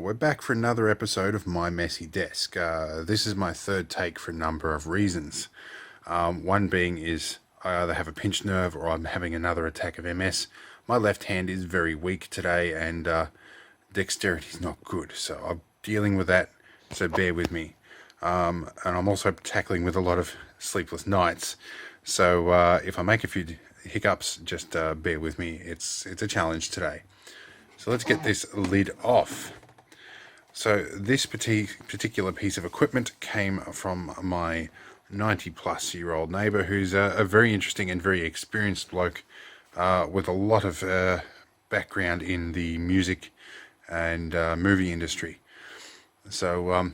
Well, we're back for another episode of My Messy Desk. This is my third take for a number of reasons. One being is I either have a pinched nerve or I'm having another attack of MS. My left hand is very weak today and dexterity is not good, so I'm dealing with that, so bear with me. And I'm also tackling with a lot of sleepless nights, so if I make a few hiccups, just bear with me. It's a challenge today. So let's get this lid off. So this particular piece of equipment came from my 90-plus-year-old neighbour, who's a very interesting and very experienced bloke with a lot of background in the music and movie industry. So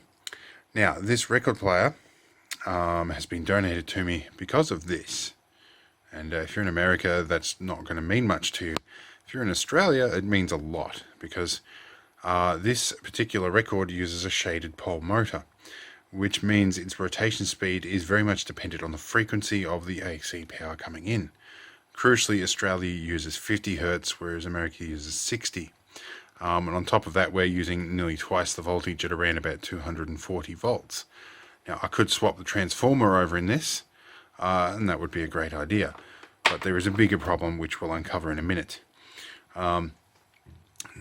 now this record player has been donated to me because of this. And if you're in America, that's not going to mean much to you. If you're in Australia, it means a lot, because this particular record uses a shaded pole motor, which means its rotation speed is very much dependent on the frequency of the AC power coming in. Crucially, Australia uses 50 Hz, whereas America uses 60. And on top of that, we're using nearly twice the voltage at around about 240 volts. Now, I could swap the transformer over in this, and that would be a great idea. But there is a bigger problem, which we'll uncover in a minute.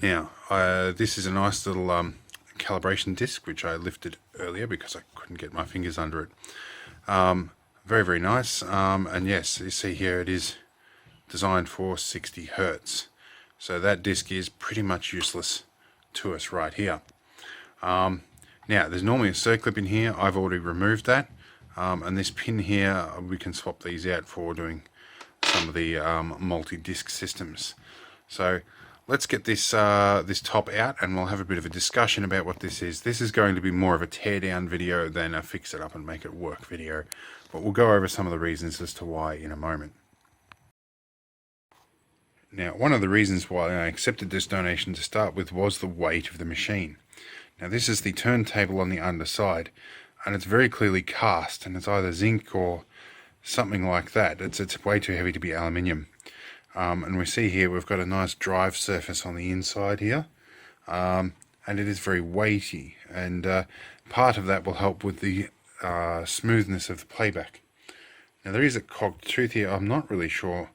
Now, this is a nice little calibration disc, which I lifted earlier because I couldn't get my fingers under it. Very, very nice. And yes, you see here it is designed for 60 Hertz. So that disc is pretty much useless to us right here. Now, there's normally a circlip in here. I've already removed that. And this pin here, we can swap these out for doing some of the multi-disc systems. So let's get this this top out, and we'll have a bit of a discussion about what this is. This is going to be more of a teardown video than a fix it up and make it work video, but we'll go over some of the reasons as to why in a moment. Now, one of the reasons why I accepted this donation to start with was the weight of the machine. Now, this is the turntable on the underside, and it's very clearly cast, and it's either zinc or something like that. It's way too heavy to be aluminium. And we see here we've got a nice drive surface on the inside here, and it is very weighty, and part of that will help with the smoothness of the playback. Now, there is a cogged tooth here. I'm not really sure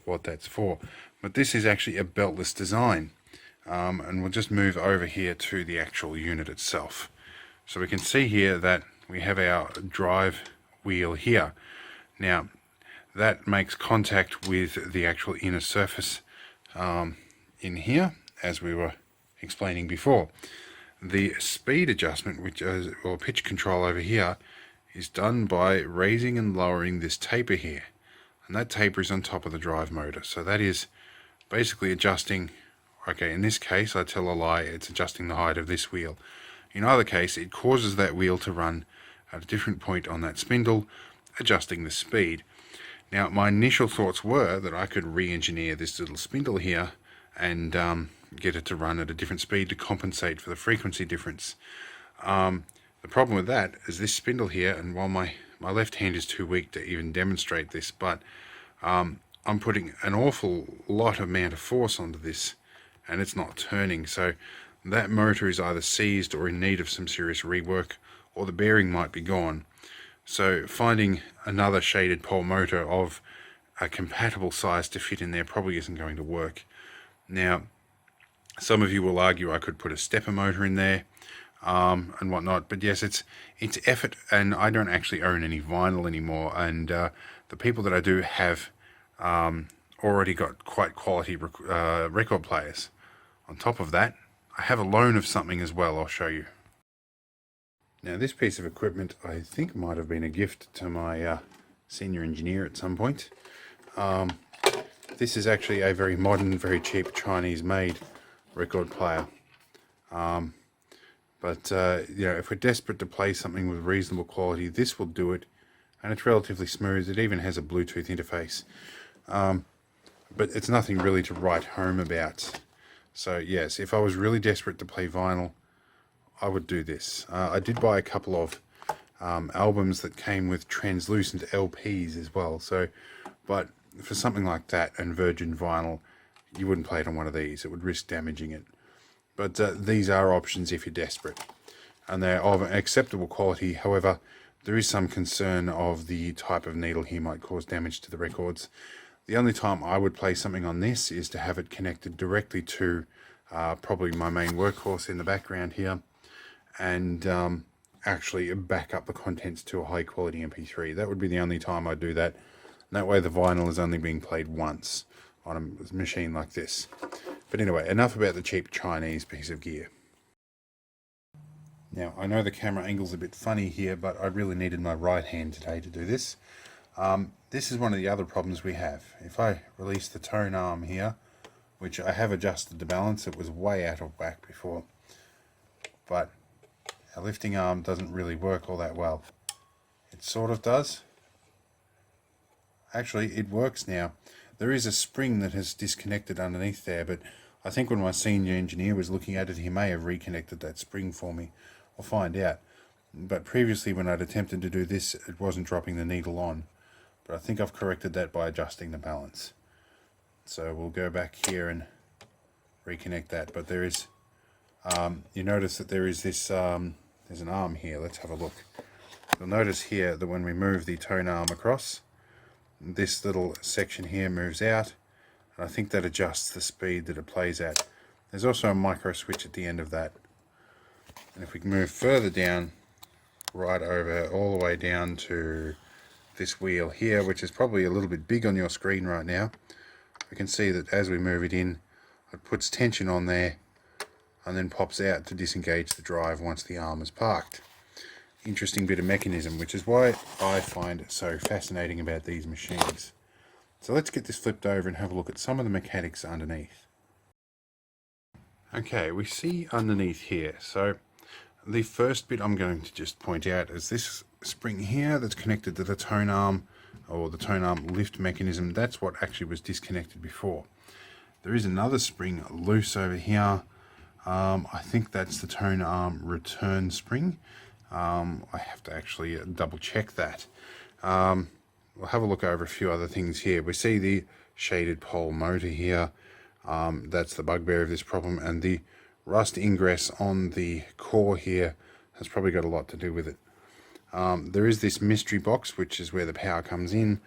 what that's for, but this is actually a beltless design, and we'll just move over here to the actual unit itself. So we can see here that we have our drive wheel here. Now, that makes contact with the actual inner surface in here, as we were explaining before. The speed adjustment, or pitch control over here, is done by raising and lowering this taper here. And that taper is on top of the drive motor. So that is basically adjusting, okay, in this case, I tell a lie, it's adjusting the height of this wheel. In either case, it causes that wheel to run at a different point on that spindle, adjusting the speed. Now, my initial thoughts were that I could re-engineer this little spindle here and get it to run at a different speed to compensate for the frequency difference. The problem with that is this spindle here, and while my left hand is too weak to even demonstrate this, but I'm putting an awful lot of amount of force onto this, and it's not turning. So that motor is either seized or in need of some serious rework, or the bearing might be gone. So finding another shaded pole motor of a compatible size to fit in there probably isn't going to work. Now, some of you will argue I could put a stepper motor in there and whatnot, but yes, it's effort, and I don't actually own any vinyl anymore, and the people that I do have already got quite quality record players. On top of that, I have a loan of something as well. I'll show you. Now, this piece of equipment I think might have been a gift to my senior engineer at some point. This is actually a very modern, very cheap Chinese-made record player. But you know, if we're desperate to play something with reasonable quality, this will do it, and it's relatively smooth. It even has a Bluetooth interface, but it's nothing really to write home about. So yes, if I was really desperate to play vinyl, I would do this. I did buy a couple of albums that came with translucent LPs as well. So, but for something like that and virgin vinyl, you wouldn't play it on one of these. It would risk damaging it. But these are options if you're desperate, and they're of acceptable quality. However, there is some concern of the type of needle here might cause damage to the records. The only time I would play something on this is to have it connected directly to probably my main workhorse in the background here, and actually back up the contents to a high quality MP3. That would be the only time I'd do that. And that way the vinyl is only being played once on a machine like this. But anyway, enough about the cheap Chinese piece of gear. Now, I know the camera angle's a bit funny here, but I really needed my right hand today to do this. This is one of the other problems we have. If I release the tone arm here, which I have adjusted to balance, it was way out of whack before, but our lifting arm doesn't really work all that well. It sort of does. Actually, it works now. There is a spring that has disconnected underneath there, but I think when my senior engineer was looking at it, he may have reconnected that spring for me. I'll find out. But previously when I'd attempted to do this, it wasn't dropping the needle on. But I think I've corrected that by adjusting the balance. So we'll go back here and reconnect that. But there is, you notice that there is this, there's an arm here. Let's have a look. You'll notice here that when we move the tone arm across, this little section here moves out, and I think that adjusts the speed that it plays at. There's also a micro switch at the end of that. And if we can move further down, right over all the way down to this wheel here, which is probably a little bit big on your screen right now, we can see that as we move it in, it puts tension on there and then pops out to disengage the drive once the arm is parked. Interesting bit of mechanism, which is why I find it so fascinating about these machines. So let's get this flipped over and have a look at some of the mechanics underneath. Okay, we see underneath here, so the first bit I'm going to just point out is this spring here that's connected to the tone arm, or the tone arm lift mechanism. That's what actually was disconnected before. There is another spring loose over here. I think that's the tone arm return spring. I have to actually double check that. We'll have a look over a few other things here. We see the shaded pole motor here. That's the bugbear of this problem, and the rust ingress on the core here has probably got a lot to do with it. There is this mystery box, which is where the power comes in.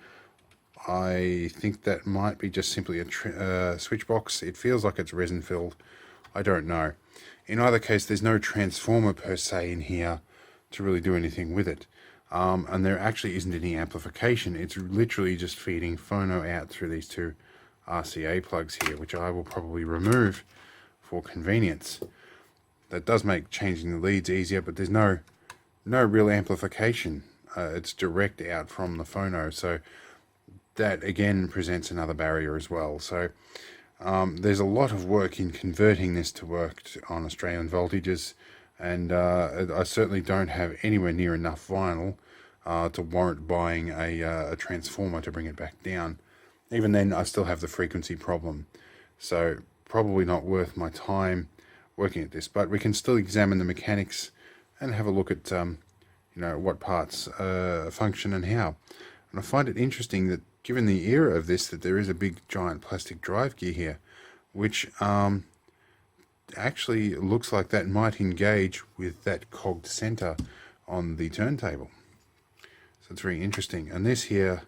I think that might be just simply a switch box. It feels like it's resin filled. I don't know. In either case, there's no transformer per se in here to really do anything with it. And there actually isn't any amplification. It's literally just feeding phono out through these two RCA plugs here, which I will probably remove for convenience. That does make changing the leads easier, but there's no real amplification. It's direct out from the phono, so that again presents another barrier as well. So there's a lot of work in converting this to work on Australian voltages, and I certainly don't have anywhere near enough vinyl to warrant buying a transformer to bring it back down. Even then, I still have the frequency problem, so probably not worth my time working at this. But we can still examine the mechanics and have a look at you know, what parts function and how. And I find it interesting that given the era of this, that there is a big giant plastic drive gear here, which actually looks like that might engage with that cogged center on the turntable. So it's very interesting. And this here,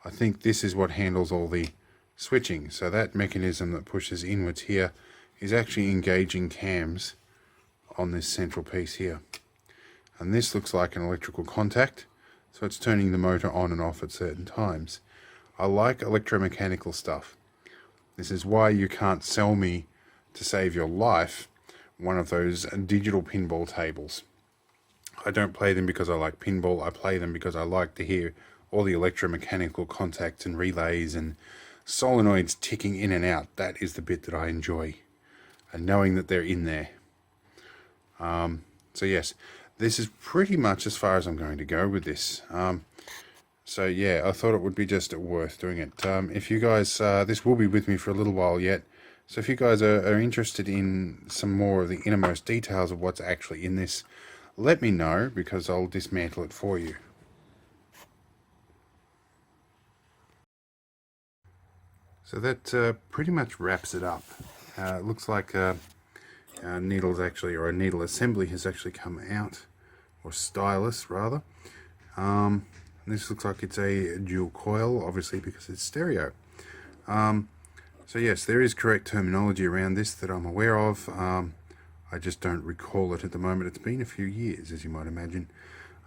I think this is what handles all the switching. So that mechanism that pushes inwards here is actually engaging cams on this central piece here. And this looks like an electrical contact, so it's turning the motor on and off at certain times. I like electromechanical stuff. This is why you can't sell me, to save your life, one of those digital pinball tables. I don't play them because I like pinball. I play them because I like to hear all the electromechanical contacts and relays and solenoids ticking in and out. That is the bit that I enjoy, and knowing that they're in there. So yes, this is pretty much as far as I'm going to go with this. So yeah, I thought it would be just worth doing it. If you guys, this will be with me for a little while yet, so if you guys are interested in some more of the innermost details of what's actually in this, let me know, because I'll dismantle it for you. So that pretty much wraps it up. It looks like needles actually, or a needle assembly has actually come out, or stylus rather. This looks like it's a dual coil, obviously because it's stereo. So yes, there is correct terminology around this that I'm aware of. I just don't recall it at the moment. It's been a few years, as you might imagine.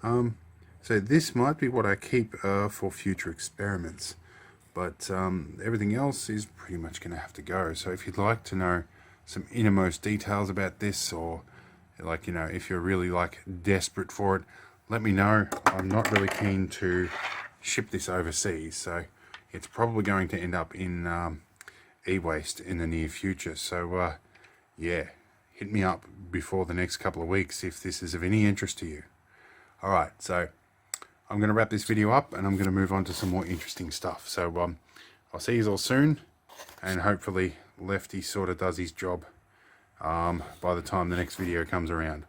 So this might be what I keep for future experiments, but everything else is pretty much going to have to go. So if you'd like to know some innermost details about this, or like, you know, if you're really like desperate for it, let me know. I'm not really keen to ship this overseas, so it's probably going to end up in e-waste in the near future. So yeah, hit me up before the next couple of weeks if this is of any interest to you. Alright, so I'm going to wrap this video up and I'm going to move on to some more interesting stuff. So I'll see you all soon, and hopefully Lefty sort of does his job by the time the next video comes around.